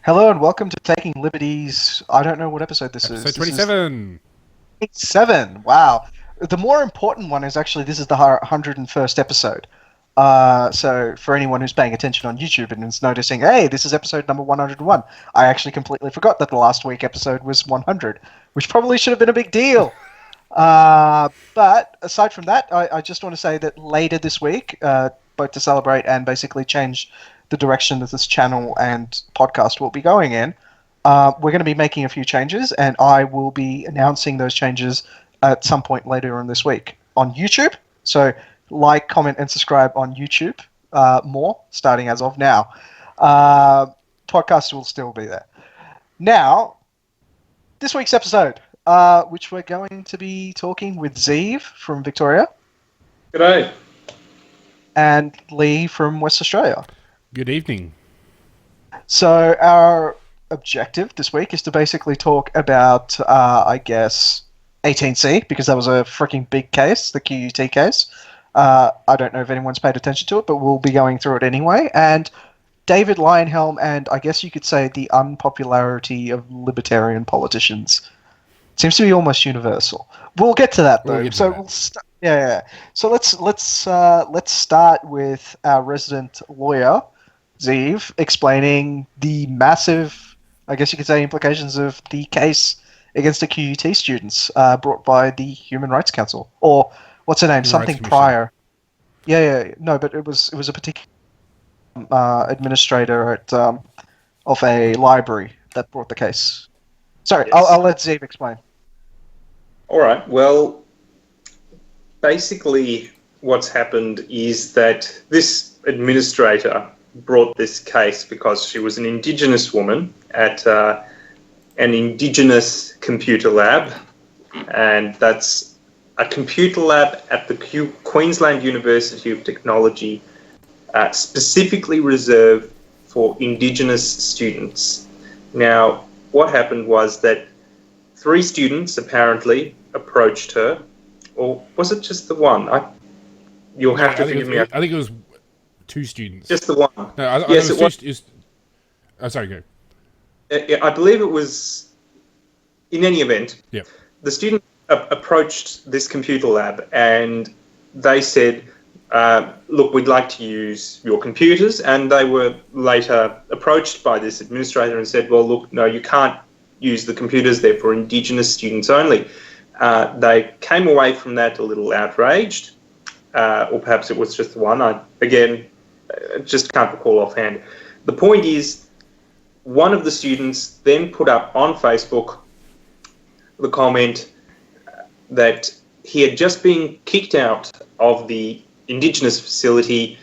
Hello and welcome to Taking Liberties. I don't know what episode this is. Episode 27. This is 7. Wow. The more important one is actually this is the 101st episode. So for anyone who's paying attention on YouTube and is noticing, hey, this is episode number 101. I actually completely forgot that the last week episode was 100, which probably should have been a big deal. But aside from that, I just want to say that later this week, both to celebrate and basically change the direction that this channel and podcast will be going in, we're going to be making a few changes, and I will be announcing those changes at some point later on this week on YouTube. So like, comment, and subscribe on YouTube more, starting as of now. Podcast will still be there. Now, this week's episode, which we're going to be talking with Zeev from Victoria. G'day. And Lee from West Australia. Good evening. So our objective this week is to basically talk about, 18C, because that was a freaking big case, the QUT case. I don't know if anyone's paid attention to it, but we'll be going through it anyway. And David Leyonhjelm, and I guess you could say the unpopularity of libertarian politicians. Seems to be almost universal. We'll get to that though. So let's start with our resident lawyer, Zeev, explaining the massive, I guess you could say, implications of the case against the QUT students brought by the Human Rights Council, or what's her name? Something prior. No, but it was a particular administrator at of a library that brought the case. Sorry, yes. I'll let Zeev explain. All right. Well, basically, what's happened is that this administrator brought this case because she was an Indigenous woman at an Indigenous computer lab, and that's a computer lab at the Queensland University of Technology, specifically reserved for Indigenous students. Now, what happened was that 3 students apparently approached her, or was it just the one? You'll have to forgive me. I think it was 2 students. Just the one. No, yes, it was. Oh, sorry, go. I believe it was. In any event, yep. The student approached this computer lab and they said, look, we'd like to use your computers. And they were later approached by this administrator and said, well, look, no, you can't use the computers. They're for Indigenous students only. They came away from that a little outraged, or perhaps it was just the one. I just can't recall offhand. The point is, one of the students then put up on Facebook the comment that he had just been kicked out of the Indigenous facility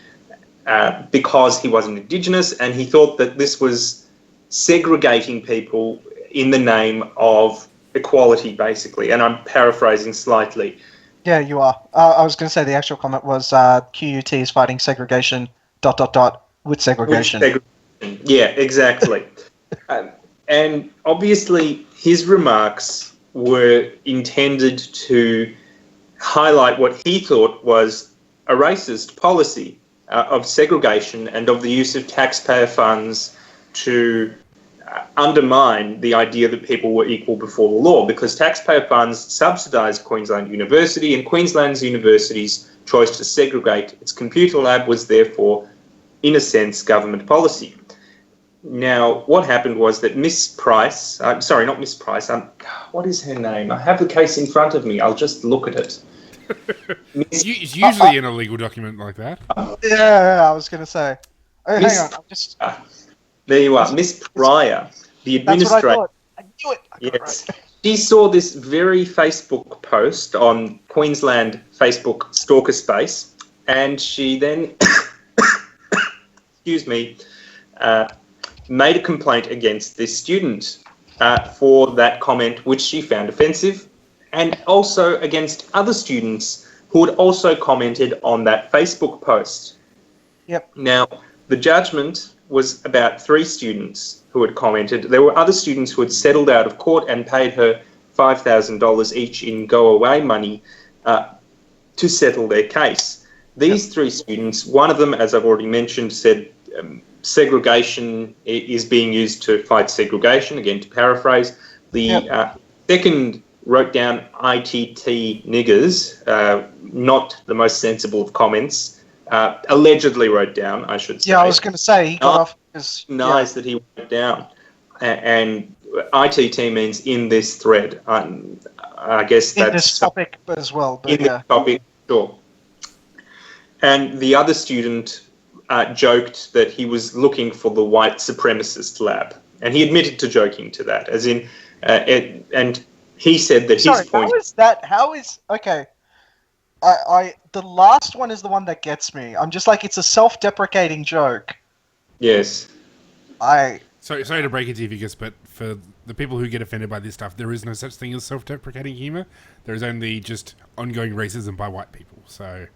because he wasn't Indigenous, and he thought that this was segregating people in the name of equality, basically. And I'm paraphrasing slightly. Yeah, you are. I was going to say the actual comment was QUT is fighting segregation ... with segregation. Yeah, exactly. And obviously his remarks were intended to highlight what he thought was a racist policy of segregation and of the use of taxpayer funds to undermine the idea that people were equal before the law, because taxpayer funds subsidise Queensland University, and Queensland's university's choice to segregate its computer lab was therefore, in a sense, government policy. Now, what happened was that Miss Price, sorry, not Miss Price, what is her name? I have the case in front of me, I'll just look at it. It's usually in a legal document like that. Yeah, I was going to say. Oh, hang on, I'm just... There you are, Miss Pryor, the administrator. That's what I thought. I knew it. Yes. Right. She saw this very Facebook post on Queensland Facebook stalker space, and she then, made a complaint against this student for that comment, which she found offensive, and also against other students who had also commented on that Facebook post. Yep. Now, the judgment was about 3 students who had commented. There were other students who had settled out of court and paid her $5,000 each in go-away money to settle their case. These 3 students, one of them, as I've already mentioned, said segregation is being used to fight segregation, again, to paraphrase. The second wrote down ITT niggers, not the most sensible of comments, allegedly wrote down, I should say. Yeah, I was going to say, he got off because... Nice that he wrote down. And ITT means in this thread. I guess that's... In this topic as well. But in this topic, sure. And the other student joked that he was looking for the white supremacist lab. And he admitted to joking to that, as in... and he said that his point... How is... Okay. The last one is the one that gets me. I'm just like, it's a self-deprecating joke. Yes. Sorry to break it to you, Vikas, but for the people who get offended by this stuff, there is no such thing as self-deprecating humor. There is only just ongoing racism by white people. So...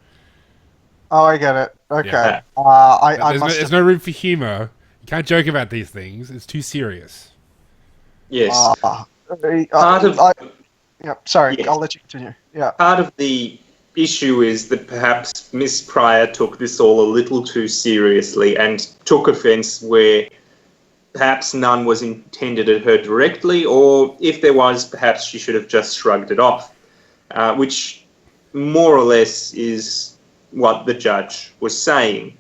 Oh, I get it. Okay. Yeah. There's no room for humor. You can't joke about these things. It's too serious. Yes. Sorry, yes. I'll let you continue. Yeah. Part of the issue is that perhaps Miss Pryor took this all a little too seriously and took offence where perhaps none was intended at her directly, or if there was, perhaps she should have just shrugged it off, which more or less is what the judge was saying.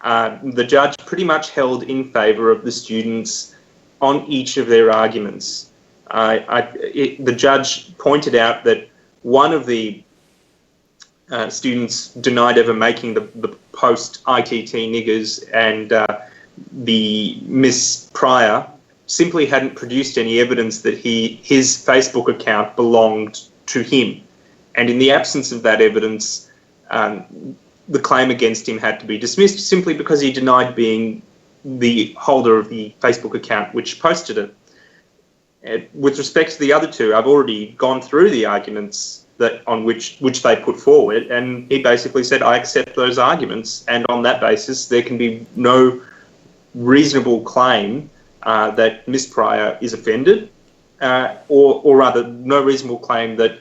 The judge pretty much held in favour of the students on each of their arguments. The judge pointed out that one of the students denied ever making the post ITT niggers, and the Miss Pryor simply hadn't produced any evidence that his Facebook account belonged to him. And in the absence of that evidence, the claim against him had to be dismissed simply because he denied being the holder of the Facebook account which posted it. With respect to the other two, I've already gone through the arguments which they put forward, and he basically said, I accept those arguments, and on that basis there can be no reasonable claim that Miss Pryor is offended, or rather no reasonable claim that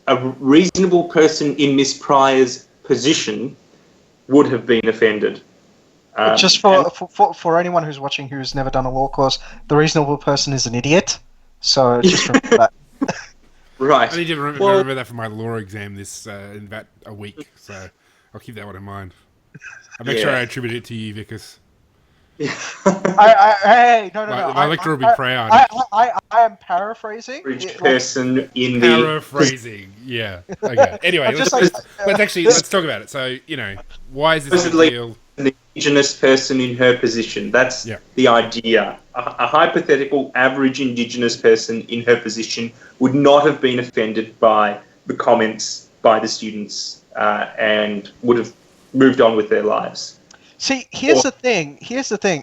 a reasonable person in Miss Pryor's position would have been offended. Just for anyone who's watching who's never done a law course, the reasonable person is an idiot. So just remember that. Right. I need to remember that for my law exam in about a week, so I'll keep that one in mind. I'll make sure I attribute it to you, Vikas. Hey, no. My lecturer will be proud. I am paraphrasing. Person in paraphrasing, yeah. Okay. Anyway, let's talk about it. So, why is this a big deal? An Indigenous person in her position. That's the idea. A hypothetical average Indigenous person in her position would not have been offended by the comments by the students and would have moved on with their lives. See, here's the thing.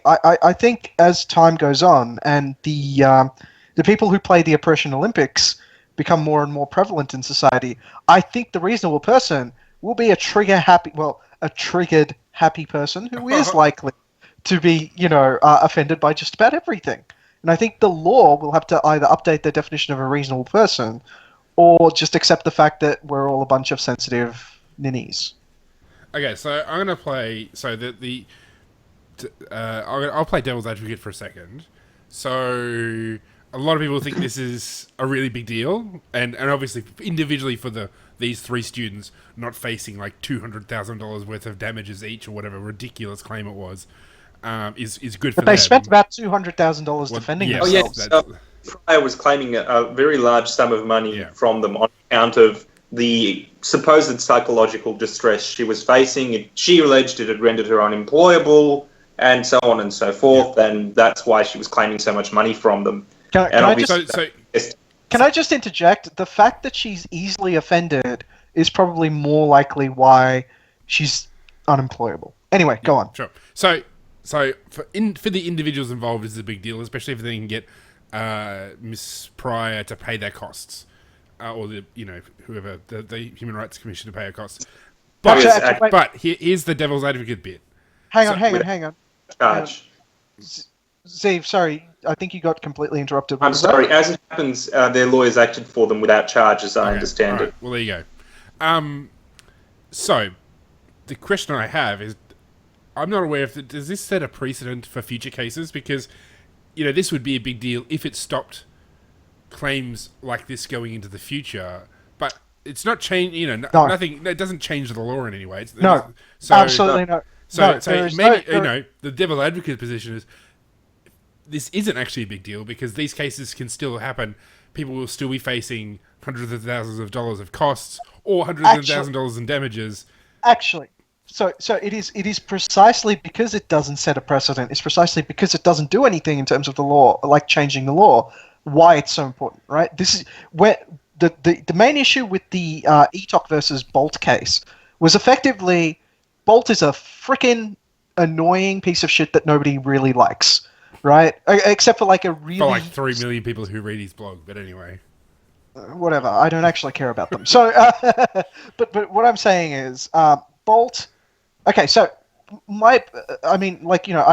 I think as time goes on and the people who play the oppression Olympics become more and more prevalent in society, I think the reasonable person will be a triggered happy person who is likely to be, offended by just about everything. And I think the law will have to either update their definition of a reasonable person or just accept the fact that we're all a bunch of sensitive ninnies. Okay, so I'm going to play... So I'll play devil's advocate for a second. So a lot of people think this is a really big deal. And obviously, individually for these three students not facing like $200,000 worth of damages each or whatever ridiculous claim it was, is good for them. But they spent about $200,000 defending themselves. Oh, yes. Pryor was claiming a very large sum of money from them on account of the supposed psychological distress she was facing. She alleged it had rendered her unemployable and so on and so forth, and that's why she was claiming so much money from them. Can I just interject? The fact that she's easily offended is probably more likely why she's unemployable. Anyway, go on. Sure. So for the individuals involved, this is a big deal, especially if they can get Miss Pryor to pay their costs, or whoever the Human Rights Commission to pay her costs. But here's the devil's advocate bit. Hang on. Charge. Zeev, sorry, I think you got completely interrupted. I'm sorry. As it happens, their lawyers acted for them without charge, as I understand it. Well, there you go. So the question I have is, I'm not aware if does this set a precedent for future cases, because this would be a big deal if it stopped claims like this going into the future, but it's not change. No. Nothing. It doesn't change the law in any way. No, so, absolutely no. So, No, so there is maybe no, the devil advocate position is this isn't actually a big deal because these cases can still happen. People will still be facing hundreds of thousands of dollars of costs or hundreds of thousands of dollars in damages. Actually, so it is precisely because it doesn't set a precedent. It's precisely because it doesn't do anything in terms of the law, like changing the law. Why it's so important, right? This is where the main issue with the ETOC versus Bolt case was effectively Bolt is a freaking annoying piece of shit that nobody really likes, right? Except for like a really For like 3 million people who read his blog, but anyway. Whatever. I don't actually care about them. So, but what I'm saying is, Bolt. Okay, so I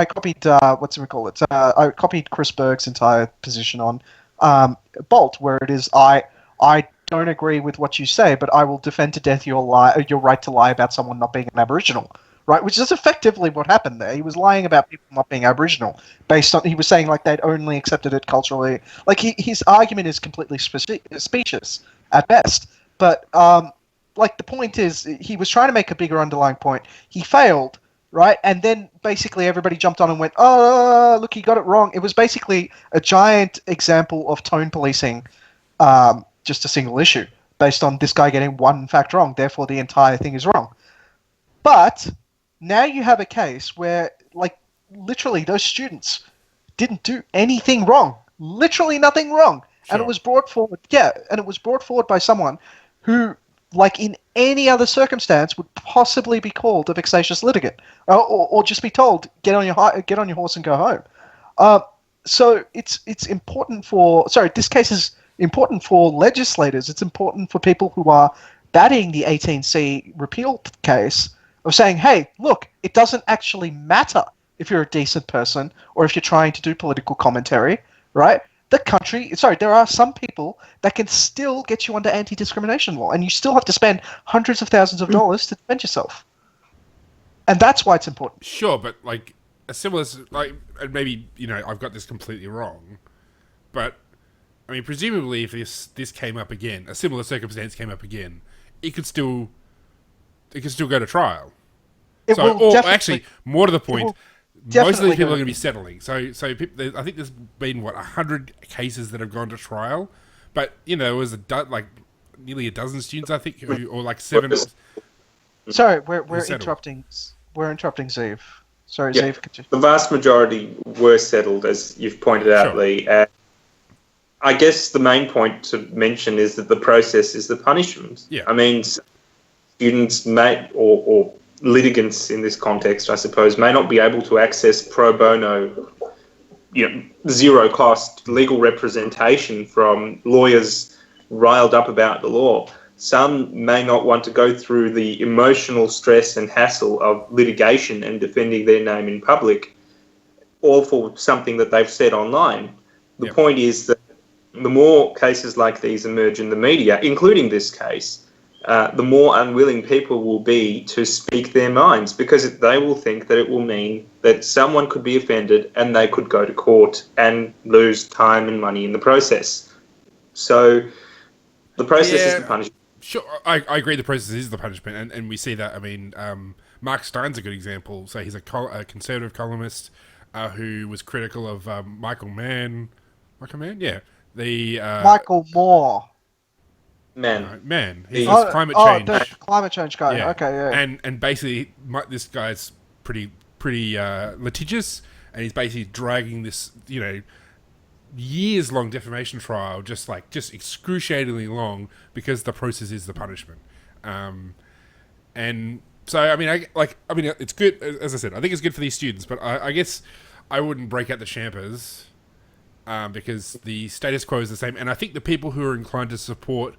copied I copied Chris Berg's entire position on Bolt, where it is I don't agree with what you say, but I will defend to death your right to lie about someone not being an Aboriginal. Right, which is effectively what happened there. He was lying about people not being Aboriginal, he was saying like they'd only accepted it culturally. Like his argument is completely specious at best. But like the point is, he was trying to make a bigger underlying point. He failed, right? And then basically everybody jumped on and went, "Oh, look, he got it wrong." It was basically a giant example of tone policing, just a single issue based on this guy getting one fact wrong. Therefore, the entire thing is wrong. But now you have a case where, like, literally those students didn't do anything wrong. Literally nothing wrong. Sure. And it was brought forward, and it was brought forward by someone who, like in any other circumstance, would possibly be called a vexatious litigant, or just be told, get on your horse and go home. So it's important this case is important for legislators. It's important for people who are batting the 18C repeal case, of saying, hey, look, it doesn't actually matter if you're a decent person or if you're trying to do political commentary, right? There are some people that can still get you under anti-discrimination law, and you still have to spend hundreds of thousands of dollars to defend yourself. And that's why it's important. Sure, but like a similar, like, and maybe I've got this completely wrong, but I mean, presumably, if this came up again, a similar circumstance came up again, it could still go to trial. Actually, more to the point, most of these people are going to be settling. So people, I think there's been 100 cases that have gone to trial, but there was nearly a dozen students, I think, or like 7. Sorry, we're interrupting. We're interrupting Zeev. Sorry, yeah, Zeev. the vast majority were settled, as you've pointed out, sure. Lee. I guess the main point to mention is that the process is the punishment. Yeah. I mean, students may, or litigants in this context, I suppose, may not be able to access pro bono, zero cost legal representation from lawyers riled up about the law. Some may not want to go through the emotional stress and hassle of litigation and defending their name in public, all for something that they've said online. The point is that the more cases like these emerge in the media, including this case, the more unwilling people will be to speak their minds, because they will think that it will mean that someone could be offended and they could go to court and lose time and money in the process. So the process is the punishment. Sure, I agree the process is the punishment, and we see that. I mean, Mark Stein's a good example. So he's a conservative columnist who was critical of Michael Mann? Yeah. Michael Moore. Man. He's this climate change. The climate change guy. Yeah. Okay, yeah. And basically, this guy's pretty litigious, and he's basically dragging this, years-long defamation trial, just excruciatingly long, because the process is the punishment. And so, I mean, it's good. As I said, I think it's good for these students, but I guess I wouldn't break out the champers, because the status quo is the same, and I think the people who are inclined to support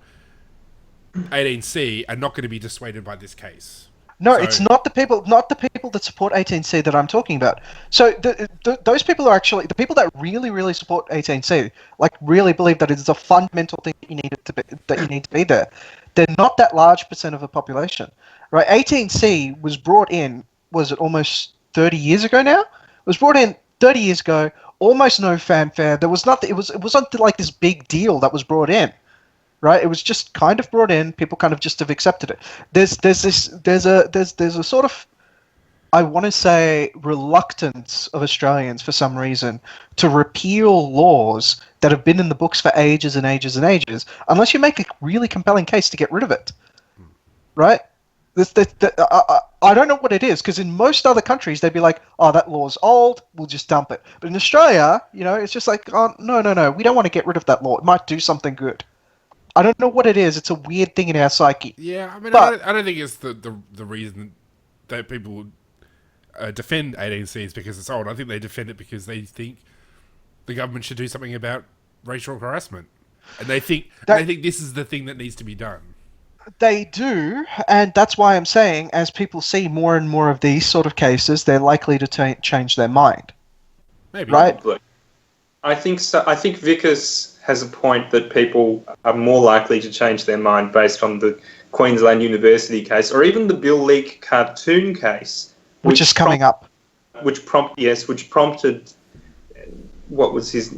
18C are not going to be dissuaded by this case. No, it's not the people that support 18C that I'm talking about. So those people are actually the people that really, really support 18C, like really believe that it is a fundamental thing that you need to be there. They're not that large percent of a population, right? 18C was brought in, was it almost 30 years ago now. It was brought in 30 years ago, almost no fanfare. There was nothing. It wasn't like this big deal that was brought in, right? It was just kind of brought in. People kind of just have accepted it. There's a sort of, I want to say, reluctance of Australians for some reason to repeal laws that have been in the books for ages and ages and ages, unless you make a really compelling case to get rid of it, right? I don't know what it is, because in most other countries they'd be like, "Oh, that law's old. We'll just dump it." But in Australia, it's just like, "Oh, no, we don't want to get rid of that law. It might do something good." I don't know what it is. It's a weird thing in our psyche. Yeah, I mean, But- I don't think it's the reason that people defend 18C is because it's old. I think they defend it because they think the government should do something about racial harassment, and they think this is the thing that needs to be done. They do, and that's why I'm saying, as people see more and more of these sort of cases, they're likely to change their mind. Maybe. Right? I think so. I think Vikas has a point that people are more likely to change their mind based on the Queensland University case, or even the Bill Leak cartoon case, Which is coming up. Which prompted what was his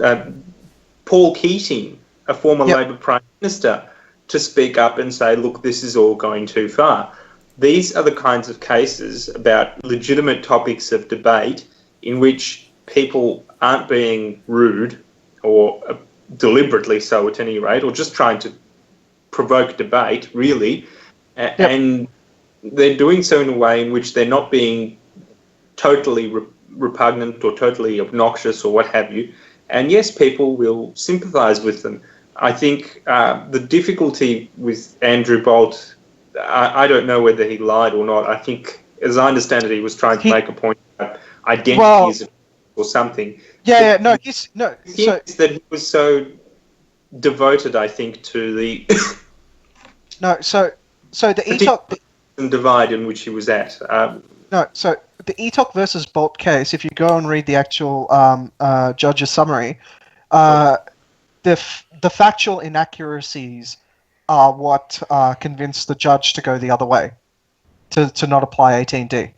Paul Keating, a former Yep. Labor Prime Minister, to speak up and say, look, this is all going too far. These are the kinds of cases about legitimate topics of debate in which people aren't being rude, or deliberately so at any rate, or just trying to provoke debate, really, and they're doing so in a way in which they're not being totally repugnant or totally obnoxious or what have you. And yes, people will sympathise with them. I think the difficulty with Andrew Bolt, I don't know whether he lied or not. I think, as I understand it, he was trying to make a point about identities or something. He's That he was so devoted, I think, to the so the ETOC divide in which he was at. So the ETOC versus Bolt case, if you go and read the actual judge's summary, the factual inaccuracies are what convinced the judge to go the other way, to not apply 18D.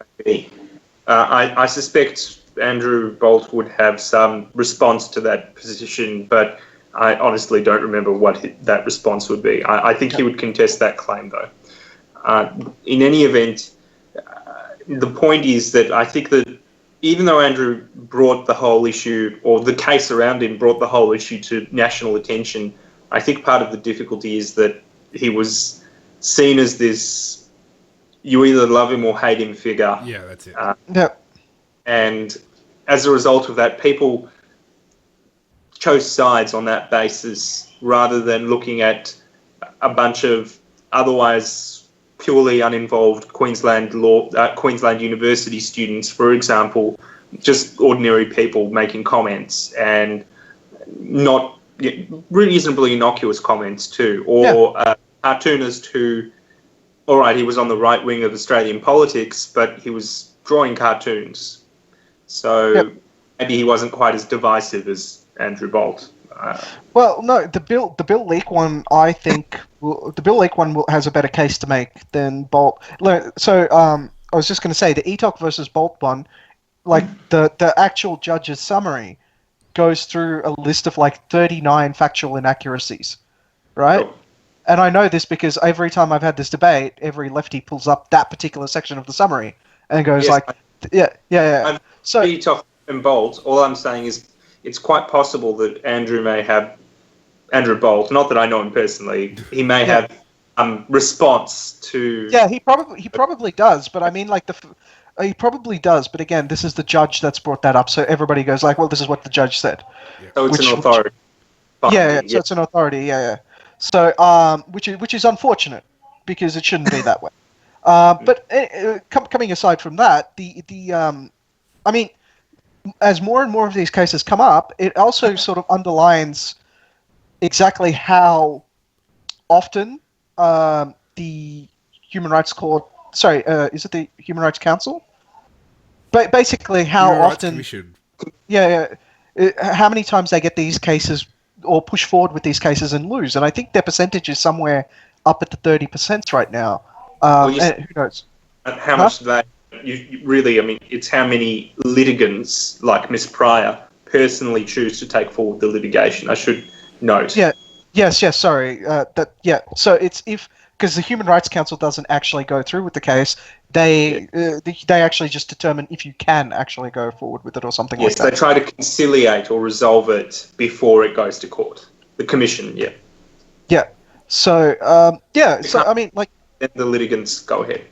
I suspect Andrew Bolt would have some response to that position, but I honestly don't remember what that response would be. I think he would contest that claim, though. In any event, the point is that I think that even though Andrew brought the whole issue, or the case around him brought the whole issue to national attention, I think part of the difficulty is that he was seen as this, you either love him or hate him figure. Yeah, that's it. And as a result of that, people chose sides on that basis rather than looking at a bunch of otherwise purely uninvolved Queensland University students, for example, just ordinary people making comments, and not reasonably innocuous comments too, or a cartoonist who, all right, he was on the right wing of Australian politics, but he was drawing cartoons, so maybe he wasn't quite as divisive as Andrew Bolt. Well, no, the Bill Leak one, I think, has a better case to make than Bolt. So, I was just going to say, the ETOC versus Bolt one, like, the actual judge's summary goes through a list of, 39 factual inaccuracies, right? Oh. And I know this because every time I've had this debate, every lefty pulls up that particular section of the summary and goes So ETOC and Bolt, all I'm saying is it's quite possible that Andrew Bolt, not that I know him personally, he may have response to... Yeah, he probably does, but I mean, he probably does, but again, this is the judge that's brought that up, so everybody goes well, this is what the judge said. So it's an authority. So it's an authority, So, which is unfortunate, because it shouldn't be that way. But coming aside from that, I mean, as more and more of these cases come up, it also sort of underlines exactly how often the Human Rights Court... Sorry, is it the Human Rights Council? But basically, how Human Rights often... Commission. How many times they get these cases or push forward with these cases and lose. And I think their percentage is somewhere up at the 30% right now. And who knows? How much do they you really, I mean, it's how many litigants like Miss Pryor personally choose to take forward the litigation. I should note. Yeah. Yes. Yes. Sorry. Yeah. So it's because the Human Rights Council doesn't actually go through with the case, they actually just determine if you can actually go forward with it or something like Yes, that. they try to conciliate or resolve it before it goes to court. The commission, yeah. Yeah. So So I mean, like, Then the litigants go ahead.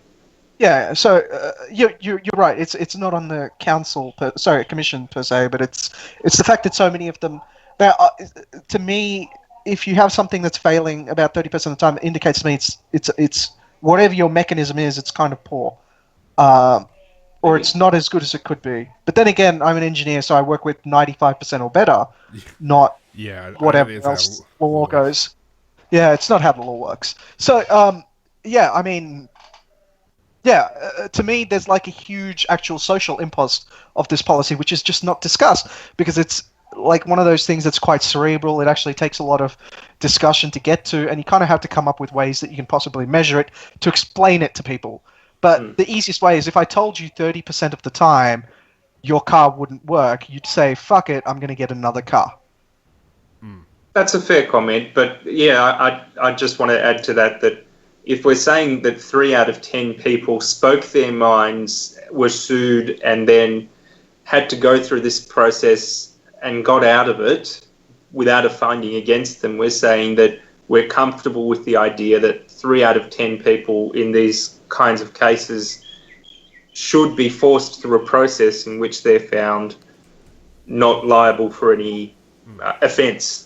yeah. So you're right. It's not on the commission per se, but it's the fact that so many of them. Now, to me, if you have something that's failing about 30% of the time, it indicates to me it's whatever your mechanism is, it's kind of poor. Or it's not as good as it could be. But then again, I'm an engineer, so I work with 95% or better, not Yeah, whatever I don't think else it's the law goes. Yeah, it's not how the law works. So, yeah, I mean, yeah, to me, there's like a huge actual social impulse of this policy, which is just not discussed because it's like one of those things that's quite cerebral. It actually takes a lot of discussion to get to, and you kind of have to come up with ways that you can possibly measure it to explain it to people. But the easiest way is if I told you 30% of the time your car wouldn't work, you'd say, fuck it, I'm going to get another car. That's a fair comment, but yeah, I just want to add to that if we're saying that 3 out of 10 people spoke their minds, were sued, and then had to go through this process and got out of it without a finding against them, we're saying that we're comfortable with the idea that 3 out of 10 people in these kinds of cases should be forced through a process in which they're found not liable for any offence.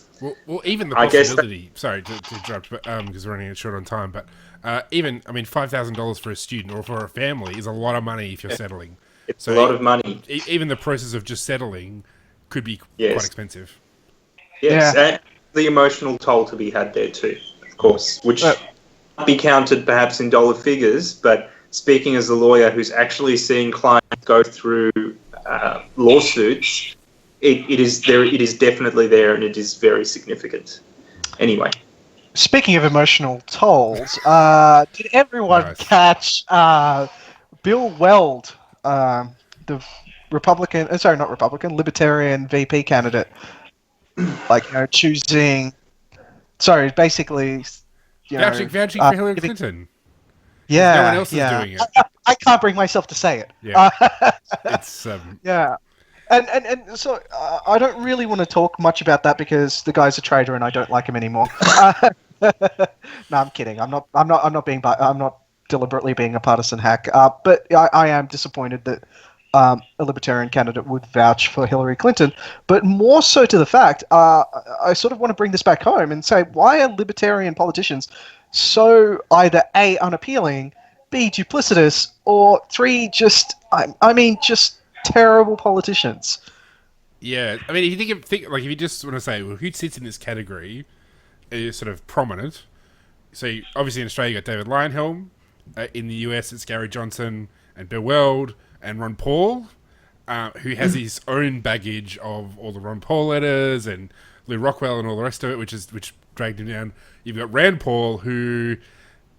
Well, even the possibility. Sorry to interrupt, but because we're running short on time. But even, I mean, $5,000 for a student or for a family is a lot of money if you're settling. It's a lot of money. Even the process of just settling could be quite expensive. Yes, Yeah. and the emotional toll to be had there too, of course, which might be counted perhaps in dollar figures. But speaking as a lawyer who's actually seen clients go through lawsuits. It is there. It is definitely there, and it is very significant. Anyway, speaking of emotional tolls, did everyone catch Bill Weld, the Libertarian VP candidate, like choosing? Sorry, basically, vouching for Hillary Clinton. Yeah, no one else is doing it. I can't bring myself to say it. Yeah, it's yeah. And so I don't really want to talk much about that because the guy's a traitor and I don't like him anymore. No, I'm kidding. I'm not deliberately being a partisan hack. But I am disappointed that a libertarian candidate would vouch for Hillary Clinton. But more so to the fact, I sort of want to bring this back home and say, why are libertarian politicians so either A, unappealing, B, duplicitous, or 3, just terrible politicians? Yeah, I mean, if you think like if you just want to say, well, who sits in this category is sort of prominent. So obviously in Australia, you got David Leyonhjelm. In the US, it's Gary Johnson and Bill Weld and Ron Paul, who has his own baggage of all the Ron Paul letters and Lou Rockwell and all the rest of it, which dragged him down. You've got Rand Paul, who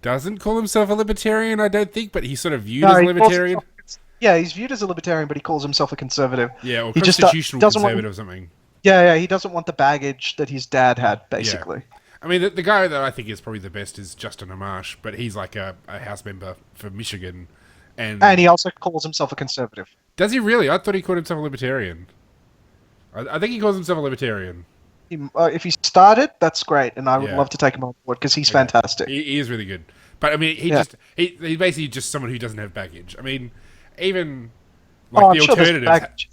doesn't call himself a libertarian, I don't think, but he's sort of viewed as a libertarian. Yeah, he's viewed as a libertarian, but he calls himself a conservative. Yeah, or he constitutional conservative or something. Yeah, he doesn't want the baggage that his dad had, basically. Yeah. I mean, the guy that I think is probably the best is Justin Amash, but he's like a House member for Michigan. And he also calls himself a conservative. Does he really? I thought he called himself a libertarian. I think he calls himself a libertarian. If he started, that's great, and I would love to take him on board because he's fantastic. He is really good. But I mean, he's basically just someone who doesn't have baggage. I mean, even like the alternatives.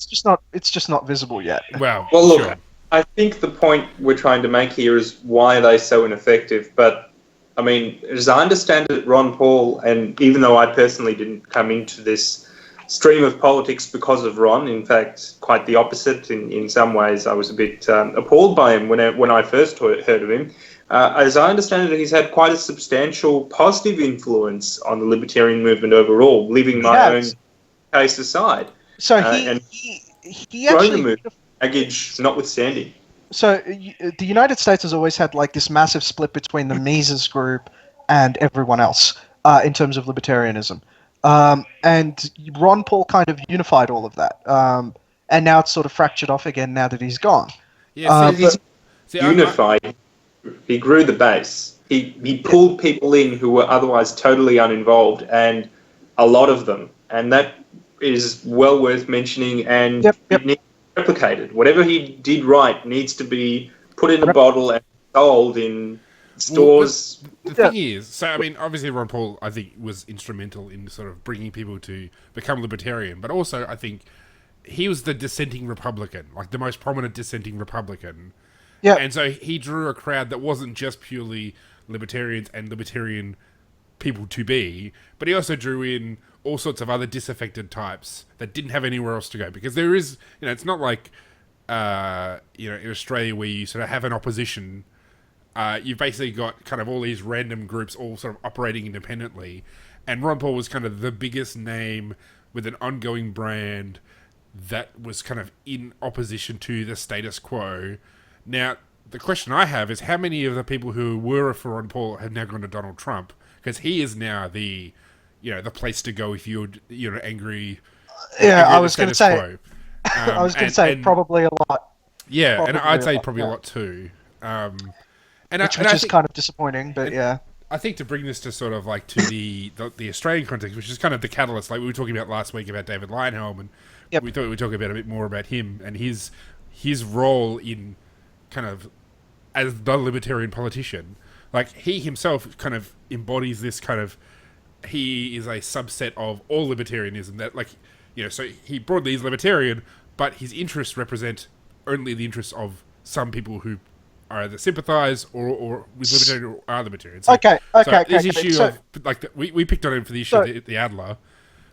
It's just not visible yet. Well, look, sure. I think the point we're trying to make here is why are they so ineffective? But I mean, as I understand it, Ron Paul, and even though I personally didn't come into this stream of politics because of Ron, in fact, quite the opposite. In some ways, I was a bit appalled by him when I first heard of him. As I understand it, he's had quite a substantial positive influence on the libertarian movement overall, leaving my own case aside. So he actually baggage notwithstanding. So the United States has always had like this massive split between the Mises group and everyone else in terms of libertarianism. And Ron Paul kind of unified all of that. And now it's sort of fractured off again now that he's gone. Yeah, see, He's see, unified. He grew the base. He pulled people in who were otherwise totally uninvolved, and a lot of them. And that is well worth mentioning, and Yep. it needs to be replicated. Whatever he did right needs to be put in a bottle and sold in stores. the thing is, so I mean, obviously Ron Paul, I think, was instrumental in sort of bringing people to become libertarian, but also I think he was the dissenting Republican, like the most prominent dissenting Republican. Yeah. And so he drew a crowd that wasn't just purely libertarians and libertarian people to be, but he also drew in all sorts of other disaffected types that didn't have anywhere else to go. Because there is, it's not like, in Australia where you sort of have an opposition. You've basically got kind of all these random groups all sort of operating independently. And Ron Paul was kind of the biggest name with an ongoing brand that was kind of in opposition to the status quo. Now, the question I have is how many of the people who were for Ron Paul have now gone to Donald Trump? Because he is now the place to go if you're angry. Yeah, angry I at was the going to status say. quo. I was going to say probably a lot. Yeah, Probably and I'd a say lot, probably yeah. a lot too. Which is kind of disappointing, but yeah. I think to bring this to sort of like to the Australian context, which is kind of the catalyst, like we were talking about last week about David Leyonhjelm, and Yep. we thought we'd talk about a bit more about him and his role in kind of as the libertarian politician. Like he himself kind of embodies this kind of, he is a subset of all libertarianism that so he broadly is libertarian, but his interests represent only the interests of some people who are either sympathise or with libertarian or are libertarians. So, Okay. This issue of we picked on him for the issue of the Adler,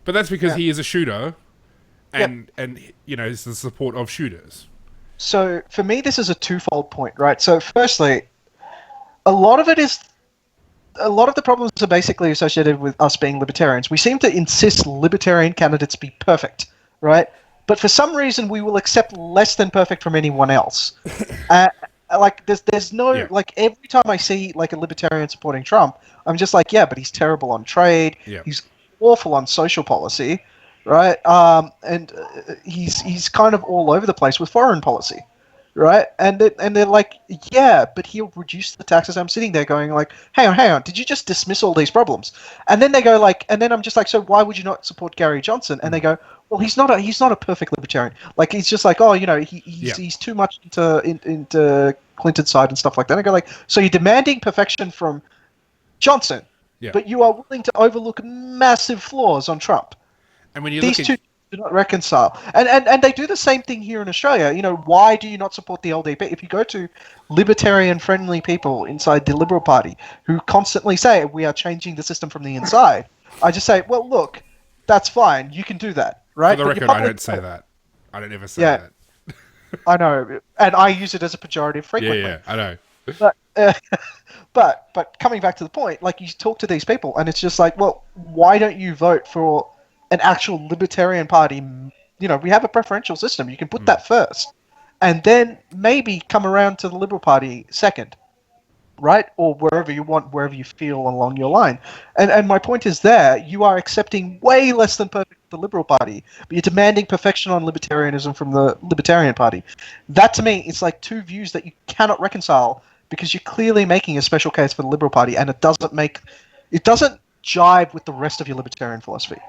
but that's because he is a shooter, and is the support of shooters. So for me, this is a twofold point, right? So firstly, a lot of the problems are basically associated with us being libertarians. We seem to insist libertarian candidates be perfect, right? But for some reason, we will accept less than perfect from anyone else. There's no every time I see like a libertarian supporting Trump, I'm just like, yeah, but he's terrible on trade. Yeah. He's awful on social policy, right? And he's kind of all over the place with foreign policy, right? And they're like, yeah, but he'll reduce the taxes. I'm sitting there going like, hang on, did you just dismiss all these problems? And then they go like, and then I'm just like, so why would you not support Gary Johnson? And they go, well, he's not a perfect libertarian. Like he's just like, he's too much into Clinton's side and stuff like that. And I go like, so you're demanding perfection from Johnson, but you are willing to overlook massive flaws on Trump. And when you These two do not reconcile. And they do the same thing here in Australia. Why do you not support the LDP? If you go to libertarian-friendly people inside the Liberal Party who constantly say, we are changing the system from the inside, I just say, well, look, that's fine. You can do that, right? For the record, I don't say that. I don't ever say that. I know. And I use it as a pejorative frequently. Yeah, I know. But coming back to the point, like you talk to these people and it's just like, well, why don't you vote for an actual libertarian party? We have a preferential system. You can put that first and then maybe come around to the Liberal Party second, right? Or wherever you feel along your line. And my point is you are accepting way less than perfect the Liberal Party, but you're demanding perfection on libertarianism from the Libertarian Party. That to me is like two views that you cannot reconcile because you're clearly making a special case for the Liberal Party and it doesn't jive with the rest of your libertarian philosophy.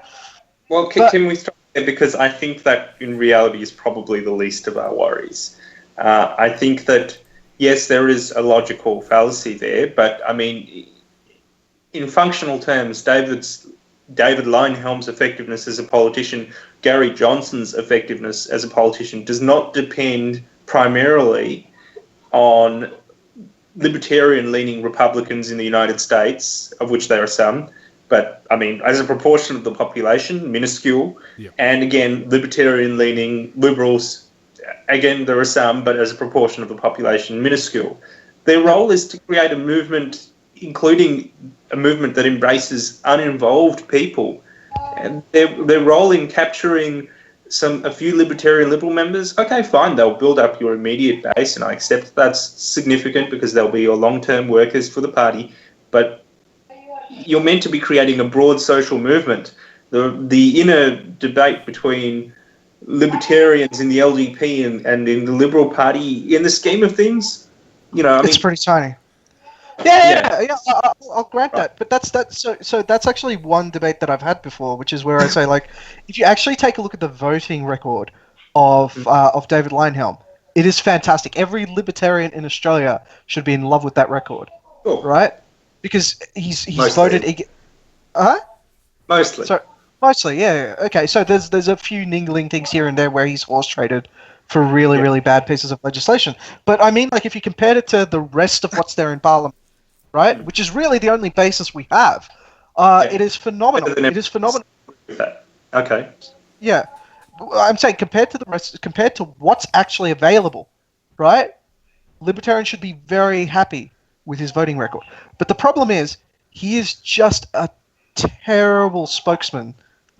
Well, can we stop there? Because I think that in reality is probably the least of our worries. I think that, yes, there is a logical fallacy there, but I mean, in functional terms, David Leyonhjelm's effectiveness as a politician, Gary Johnson's effectiveness as a politician does not depend primarily on libertarian-leaning Republicans in the United States, of which there are some, but I mean, as a proportion of the population, minuscule, and again, libertarian-leaning liberals, again, there are some, but as a proportion of the population, minuscule. Their role is to create a movement, including a movement that embraces uninvolved people. And their role in capturing a few libertarian liberal members, okay, fine, they'll build up your immediate base, and I accept that's significant because they'll be your long-term workers for the party, but you're meant to be creating a broad social movement the inner debate between libertarians in the LDP and in the Liberal Party, in the scheme of things, It's pretty tiny. Yeah. I'll grant Right. that, but so that's actually one debate that I've had before, which is where I say, like, if you actually take a look at the voting record of David Linehelm, it is fantastic. Every libertarian in Australia should be in love with that record, Cool. right? Because he's Mostly. voted. Huh? Mostly. So mostly, yeah. Okay, so there's a few niggling things here and there where he's horse traded for really, Yeah. really bad pieces of legislation. But I mean, like, if you compared it to the rest of what's there in Parliament, right, which is really the only basis we have, Yeah. it is phenomenal. Better than It is phenomenal. with that. Okay. Yeah, I'm saying compared to the rest, compared to what's actually available, right? Libertarians should be very happy with his voting record. But the problem is, he is just a terrible spokesman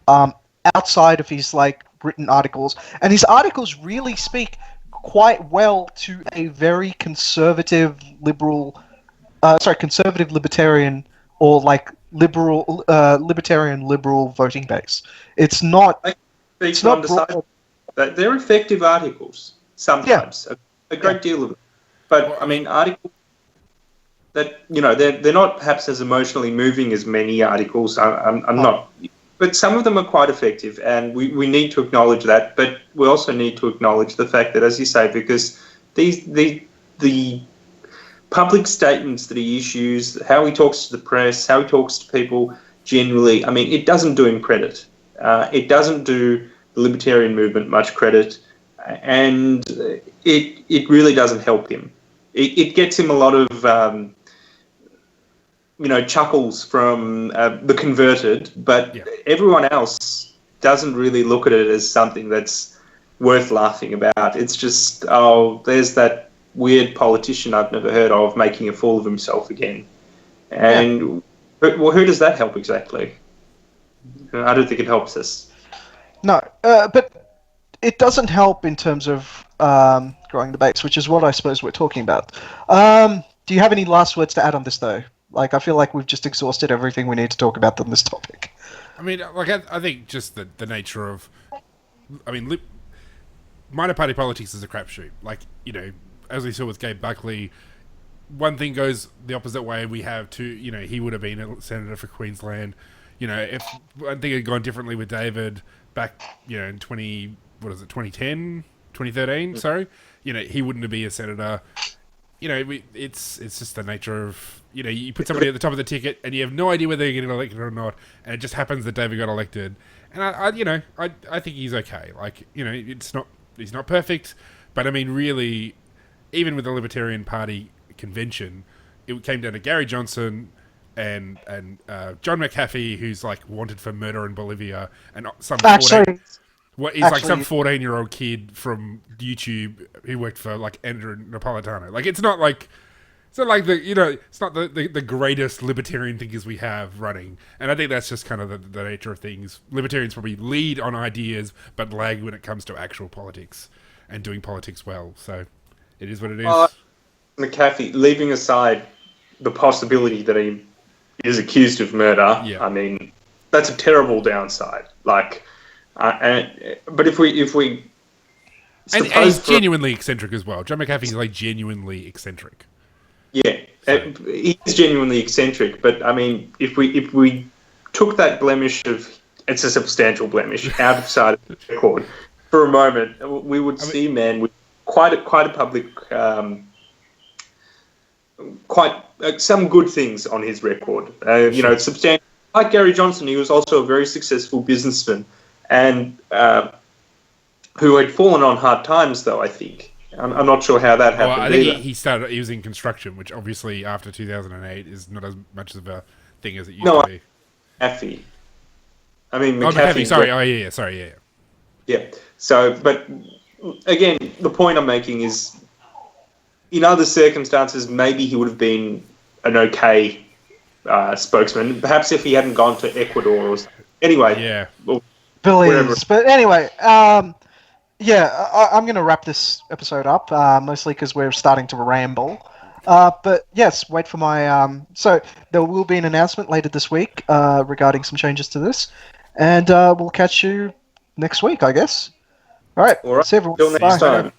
outside of his like written articles, and his articles really speak quite well to a very conservative conservative libertarian or like libertarian liberal voting base. It's not. It's not broad. They're effective articles sometimes, a great deal of them. But I mean, articles that they're not perhaps as emotionally moving as many articles. I'm not, but some of them are quite effective, and we need to acknowledge that. But we also need to acknowledge the fact that, as you say, because the public statements that he issues, how he talks to the press, how he talks to people generally, I mean, it doesn't do him credit. It doesn't do the libertarian movement much credit, and it really doesn't help him. It gets him a lot of chuckles from the converted, but everyone else doesn't really look at it as something that's worth laughing about. It's just, there's that weird politician I've never heard of making a fool of himself again. And who does that help exactly? I don't think it helps us. No, but it doesn't help in terms of growing debates, which is what I suppose we're talking about. Do you have any last words to add on this, though? Like, I feel like we've just exhausted everything we need to talk about on this topic. I mean, like, I think just the nature of, I mean, minor party politics is a crapshoot. Like, as we saw with Gabe Buckley, one thing goes the opposite way. We have two, he would have been a senator for Queensland. If one thing had gone differently with David back, in 2010, 2013, sorry, he wouldn't have been a senator. It's just the nature of, you put somebody at the top of the ticket and you have no idea whether they're getting elected or not, and it just happens that David got elected. And I think he's okay. Like, he's not perfect, but I mean, really, even with the Libertarian Party convention, it came down to Gary Johnson and John McAfee, who's like wanted for murder in Bolivia, and some like some 14-year-old kid from YouTube who worked for like Andrew Napolitano. Like, it's not the greatest libertarian thinkers we have running, and I think that's just kind of the nature of things. Libertarians probably lead on ideas, but lag when it comes to actual politics and doing politics well. So it is what it is. McAfee, leaving aside the possibility that he is accused of murder, I mean, that's a terrible downside. Like, but if we and he's genuinely eccentric as well. John McAfee's like genuinely eccentric. Yeah, so. He's genuinely eccentric. But I mean, if we took that blemish it's a substantial blemish outside of the record for a moment, we would see a man with quite a public, some good things on his record. Substantial. Like Gary Johnson, he was also a very successful businessman, and who had fallen on hard times, though, I think. I'm not sure how that happened. Well, I think he was in construction, which obviously after 2008 is not as much of a thing as it used to be. McAfee. I mean, McAfee. Sorry. Yeah. So, but again, the point I'm making is, in other circumstances, maybe he would have been an okay spokesman. Perhaps if he hadn't gone to Ecuador or something. Anyway. Yeah. Well, Please. But anyway, I'm going to wrap this episode up, mostly because we're starting to ramble. But yes, wait for my... So there will be an announcement later this week regarding some changes to this. and we'll catch you next week, I guess. All right. All right. See everyone. Till next Bye. time.